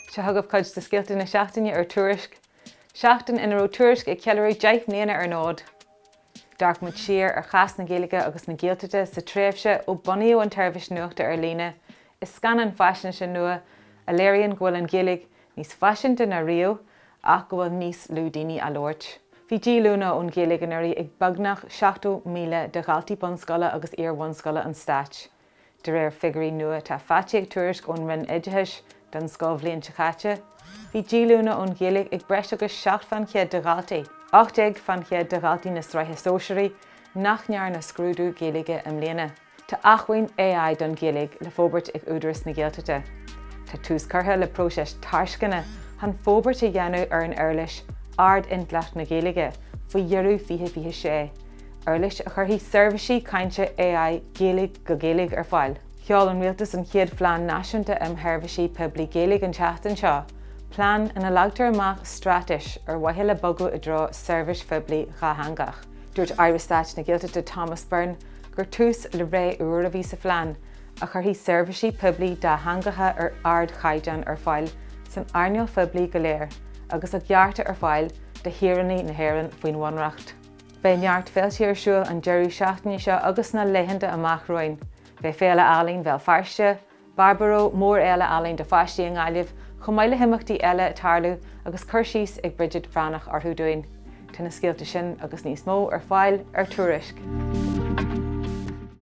Se thugah cuid de scéalta na seachtaine ar Tuairisc. Seachtain ina ró Tuairisc ag ceilirí 10 mbliana ar nád. Darc muid siar ar chas na Gaeilge agus na Gaeltaide sa tréimhse ó bunaíodh an teirbhís nuachta ar líne. Is scanan fashion sin nua a léiríonn go bhfuil an Gaeilge níos fashionanta na riamh ach go bhfuil níos lú daoine a labhairt. Bhí dílúna ón Gaeilge an éirí ag beagnach 7,000 de galtaí bunscoile agus iarmhunscoile an stáit. De réir figurí nua tá faitíoh Tuairisc ón rinn idithis den scóbhlíonn chaite. Bhí dílúna ón Gaeilge ag breis agus 7 de galtaí. 8 de galtaí na sraithe sóisiirí nach near na scrúdú Gaeilge am léana. Tá achmhainn AI don Gaeilge le fóbairt ag údarás na Gaeltaide. Tá tús curtha le próiseas taisceanna han fóbairt a dhéanamh ar an airlis ard intleacht na Gaeilge faoi dhearú fiche sé. Airlis a chur hí serviceí cainte AI Gaeilge go Gaeilge ar fáil. Cheall an rialtas an chéad phlean náisiúnta am theirbhísí poiblí Gaeilge an seachtain seo. Plán ina lagtar amach stratais ar waithe le bogu i dtrá service poiblí Ghahangach. Dúirt Tuairisc na Gaeltaide Thomas Byrne gur tús le ré uair a bhí sa phlean a chur hí serviceí poiblí dá hangatha ar ard chaidan ar fáil san airneall poiblí go léir agus a ghearta ar fáil de hiaraní na hÉireann faoin bhainreacht. Bé neart féilte ar siúil an deireadh seachtaine seo agus na leitheanta amach roinn. Bé féile ealainn bheal fairste, barbaro mór eile ealainn de faistí an gáilibh, chun maiile himachtaí eile tarlú agus cur síos ag Bridget Franach orthú doin. Tá na scéalta sin agus níos mó ar fáil ar Tuairisc.